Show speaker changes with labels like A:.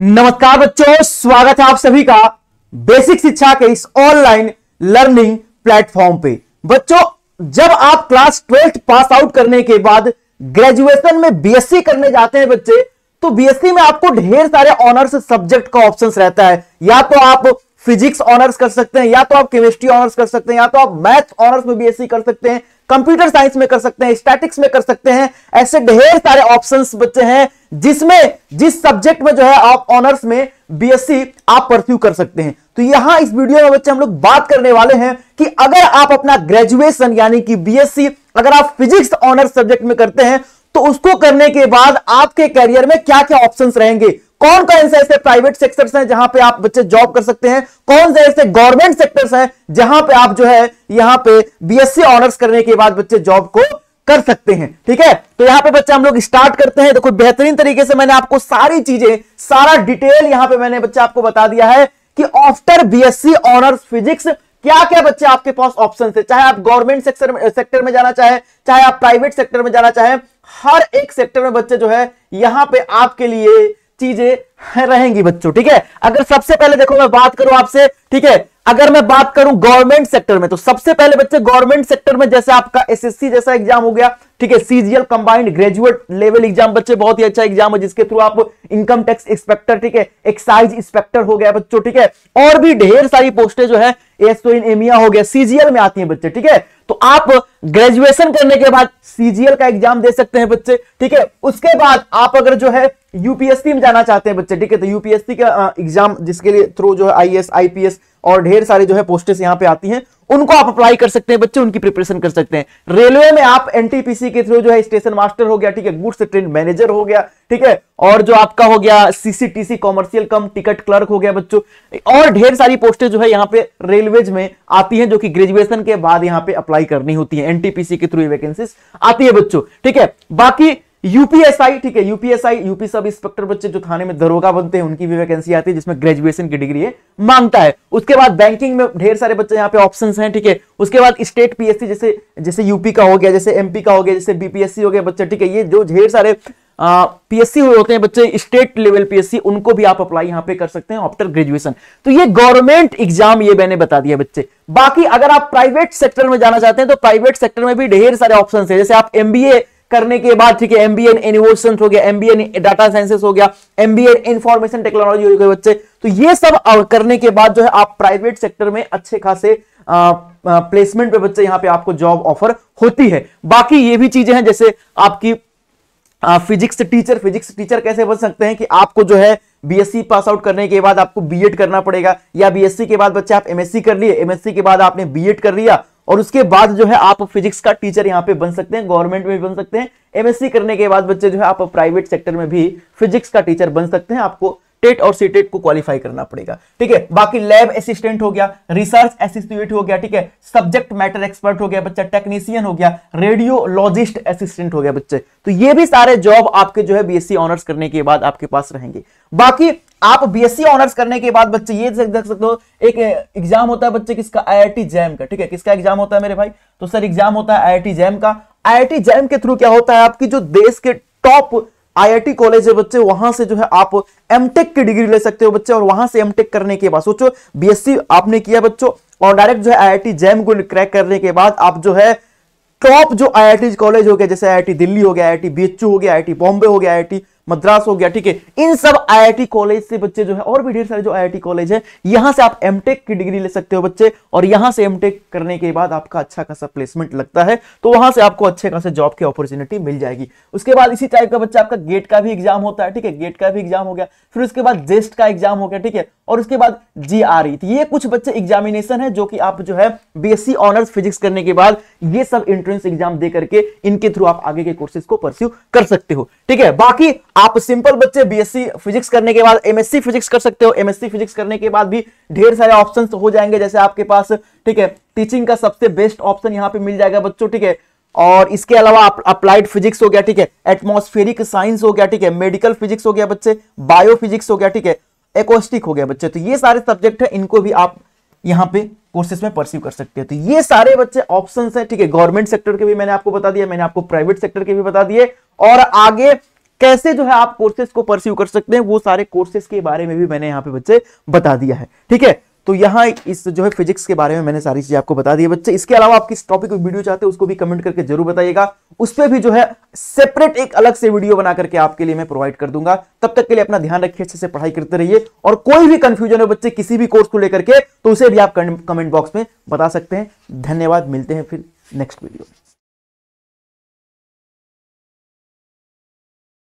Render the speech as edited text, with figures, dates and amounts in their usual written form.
A: नमस्कार बच्चों, स्वागत है आप सभी का बेसिक शिक्षा के इस ऑनलाइन लर्निंग प्लेटफॉर्म पे। बच्चों, जब आप क्लास 12th पास आउट करने के बाद ग्रेजुएशन में बीएससी करने जाते हैं बच्चे, तो बीएससी में आपको ढेर सारे ऑनर्स सब्जेक्ट का ऑप्शंस रहता है। या तो आप फिजिक्स ऑनर्स कर सकते हैं, या तो आप केमिस्ट्री ऑनर्स कर सकते हैं, या तो आप मैथ ऑनर्स में बीएससी कर सकते हैं, कंप्यूटर साइंस में कर सकते हैं, स्टैटिक्स में कर सकते हैं। ऐसे ढेर सारे ऑप्शंस बच्चे हैं जिसमें जिस सब्जेक्ट में जो है आप ऑनर्स में बीएससी आप परस्यू कर सकते हैं। तो यहां इस वीडियो में बच्चे हम लोग बात करने वाले हैं कि अगर आप अपना ग्रेजुएशन यानी कि बीएससी अगर आप फिजिक्स ऑनर्स सब्जेक्ट में करते हैं तो उसको करने के बाद आपके करियर में क्या क्या ऑप्शंस रहेंगे, कौन कौन से ऐसे प्राइवेट सेक्टर्स हैं जहां पे आप बच्चे जॉब कर सकते हैं, कौन से ऐसे गवर्नमेंट सेक्टर्स हैं जहां पे आप जो है यहां पे बीएससी ऑनर्स करने के बाद बच्चे जॉब को कर सकते हैं। ठीक है, तो यहां पे बच्चे हम लोग स्टार्ट करते हैं। देखो, बेहतरीन तरीके से मैंने आपको सारी चीजें, सारा डिटेल यहां पे मैंने बच्चे आपको बता दिया है कि आफ्टर बीएससी ऑनर्स फिजिक्स क्या क्या बच्चे आपके पास ऑप्शन है। चाहे आप गवर्नमेंट सेक्टर में जाना चाहे, चाहे आप प्राइवेट सेक्टर में जाना चाहे, हर एक सेक्टर में बच्चे जो है यहां पे आपके लिए चीजें रहेंगी बच्चों। ठीक है, अगर सबसे पहले देखो मैं बात करूं आपसे, ठीक है, अगर मैं बात करूं गवर्नमेंट सेक्टर में, तो सबसे पहले बच्चे गवर्नमेंट सेक्टर में जैसे आपका एसएससी जैसा एग्जाम हो गया, ठीक है, CGL combined graduate level exam बच्चे, बहुत ही अच्छा एग्जाम है जिसके थ्रू आप इनकम टैक्स इंस्पेक्टर, ठीक है, एक्साइज इंस्पेक्टर हो गया बच्चों, ठीक है, और भी ढेर सारी पोस्टें जो है एसओ इन एमिया हो गया, सीजीएल में आती है बच्चे। ठीक है, तो आप ग्रेजुएशन करने के बाद सीजीएल का एग्जाम दे सकते हैं बच्चे। ठीक है, उसके बाद आप अगर जो है यूपीएससी में जाना चाहते हैं बच्चे, ठीक है, तो यूपीएससी का एग्जाम जिसके लिए थ्रू जो है आईएएस आईपीएस और ढेर सारे जो है पोस्टें यहां पे आती हैं, उनको आप अप्लाई कर सकते हैं बच्चे, उनकी प्रिपरेशन कर सकते हैं। रेलवे में आप एनटीपीसी के थ्रू जो है स्टेशन मास्टर हो गया, ठीक है, गुड्स ट्रेन मैनेजर हो गया, ठीक है, और जो आपका हो गया सीसीटीसी कॉमर्शियल कम टिकट क्लर्क हो गया बच्चों, और ढेर सारी पोस्टें जो है यहाँ पे रेलवेज में आती हैं जो कि ग्रेजुएशन के बाद यहाँ पे अप्लाई करनी होती है, एनटीपीसी के थ्रू वैकेंसीज आती है बच्चों। ठीक है, बाकी यूपीएसआई, ठीक है, यूपीएसआई यूपी सब इंस्पेक्टर बच्चे जो थाने में दरोगा बनते हैं उनकी भी वैकेंसी आती है जिसमें ग्रेजुएशन की डिग्री मांगता है। उसके बाद बैंकिंग में ढेर सारे बच्चे यहाँ पे ऑप्शंस हैं। ठीक है, उसके बाद स्टेट पीएससी जैसे यूपी का हो गया, जैसे एमपी का हो गया, जैसे बीपीएससी हो गया बच्चे। ठीक है, ये जो ढेर सारे पीएससी होते हैं बच्चे, स्टेट लेवल पीएससी, उनको भी आप अप्लाई यहां पे कर सकते हैं आफ्टर ग्रेजुएशन। तो ये गवर्नमेंट एग्जाम ये मैंने बता दिया बच्चे। बाकी अगर आप प्राइवेट सेक्टर में जाना चाहते हैं तो प्राइवेट सेक्टर में भी ढेर सारे ऑप्शंस है। जैसे आप एमबीए करने के बाद, ठीक है, एमबीए इन इनोवेशन हो गया, एमबीए इन डाटा साइंसेस हो गया, एमबीए इन इंफॉर्मेशन टेक्नोलॉजी हो गया बच्चे। तो ये सब करने के बाद जो है आप प्राइवेट सेक्टर में अच्छे खासे प्लेसमेंट पे बच्चे यहां पे आपको जॉब ऑफर होती है। बाकी ये भी चीजें हैं जैसे आपकी फिजिक्स टीचर कैसे बन सकते हैं कि आपको जो है बीएससी पास आउट करने के बाद आपको बीएड करना पड़ेगा, या बीएससी के बाद बच्चे आप एमएससी कर लिए, एमएससी के बाद आपने बीएड कर लिया और उसके बाद जो है आप फिजिक्स का टीचर यहां पे बन सकते हैं, गवर्नमेंट में भी बन सकते हैं। एमएससी करने के बाद बच्चे जो है आप प्राइवेट सेक्टर में भी फिजिक्स का टीचर बन सकते हैं, आपको टेट और सीटेट को क्वालिफाई करना पड़ेगा। ठीक है, बाकी लैब असिस्टेंट हो गया, रिसर्च एसोसिएट हो गया, ठीक है, सब्जेक्ट मैटर एक्सपर्ट हो गया बच्चा, टेक्नीशियन हो गया, रेडियोलॉजिस्ट असिस्टेंट हो गया बच्चे। तो ये भी सारे जॉब आपके जो है बीएससी ऑनर्स करने के बाद आपके पास रहेंगे। बाकी आप बीएससी ऑनर्स करने के बाद बच्चे ये देख सकते हो, एक एग्जाम होता है बच्चे किसका, आईआईटी जैम का। ठीक है, किसका एग्जाम होता है मेरे भाई, तो सर एग्जाम होता है आईआईटी जैम का। आईआईटी जैम के थ्रू क्या होता है, आपकी जो देश के टॉप आईआईटी कॉलेज है बच्चे, वहां से जो है आप एमटेक की डिग्री ले सकते हो बच्चे, और वहां से एमटेक करने के बाद सोचो बीएससी आपने किया बच्चों और डायरेक्ट जो है आईआईटी जैम को क्रैक करने के बाद आप जो है टॉप जो आईआईटी कॉलेज हो गया, जैसे आईआईटी दिल्ली हो गया, आईआईटी बीएचयू हो गया, आईआईटी बॉम्बे हो गया, आईआईटी मद्रास हो गया, ठीक है, इन सब आईआईटी कॉलेज से बच्चे जो है, और भी ढेर सारे जो आईआईटी कॉलेज है, यहां से आप एमटेक की डिग्री ले सकते हो बच्चे, और यहां से एमटेक करने के बाद आपका अच्छा खासा प्लेसमेंट लगता है तो वहां से आपको अच्छे खासे जॉब की अपॉर्चुनिटी मिल जाएगी। उसके बाद इसी टाइप का बच्चा आपका गेट का भी एग्जाम होता है। ठीक है, गेट का भी एग्जाम हो गया, फिर उसके बाद जेस्ट का एग्जाम हो गया, ठीक है, और उसके बाद जीआरई। ये कुछ बच्चे एग्जामिनेशन है जो कि आप जो है बीएससी ऑनर्स फिजिक्स करने के बाद ये सब एंट्रेंस एग्जाम दे करके इनके थ्रू आप आगे के कोर्सेज को परस्यू कर सकते हो। ठीक है, बाकी आप सिंपल बच्चे बीएससी फिजिक्स करने के बाद एमएससी फिजिक्स कर सकते हो। एमएससी फिजिक्स करने के बाद भी ढेर सारे ऑप्शंस हो जाएंगे जैसे आपके पास, ठीक है, टीचिंग का सबसे बेस्ट ऑप्शन यहां पे मिल जाएगा बच्चों। ठीक है, और इसके अलावा अप्लाइड फिजिक्स हो गया, ठीक है, एटमॉस्फेरिक साइंस हो गया, ठीक है, मेडिकल फिजिक्स हो गया बच्चे, बायो फिजिक्स हो गया, ठीक है, एकोस्टिक हो गया बच्चे। तो ये सारे सब्जेक्ट है, इनको भी आप यहां पे कोर्सेज में परस्यू कर सकते हैं। तो ये सारे बच्चे ऑप्शंस हैं। ठीक है, गवर्नमेंट सेक्टर के भी मैंने आपको बता दिया, मैंने आपको प्राइवेट सेक्टर के भी बता दिए, और आगे कैसे जो है आप कोर्सेज को परस्यू कर सकते हैं, वो सारे कोर्सेज के बारे में भी मैंने यहाँ पे बच्चे बता दिया है। ठीक है, तो यहाँ इस जो है फिजिक्स के बारे में मैंने सारी चीजें आपको बता दी है बच्चे। इसके अलावा आप किस टॉपिक पे वीडियो चाहते हैं उसको भी कमेंट करके जरूर बताइएगा, उस पर भी जो है सेपरेट एक अलग से वीडियो बना करके आपके लिए मैं प्रोवाइड कर दूंगा। तब तक के लिए अपना ध्यान रखिए, अच्छे से पढ़ाई करते रहिए, और कोई भी कंफ्यूजन है बच्चे किसी भी कोर्स को लेकर के तो उसे भी आप कमेंट बॉक्स में बता सकते हैं। धन्यवाद, मिलते हैं फिर नेक्स्ट वीडियो में।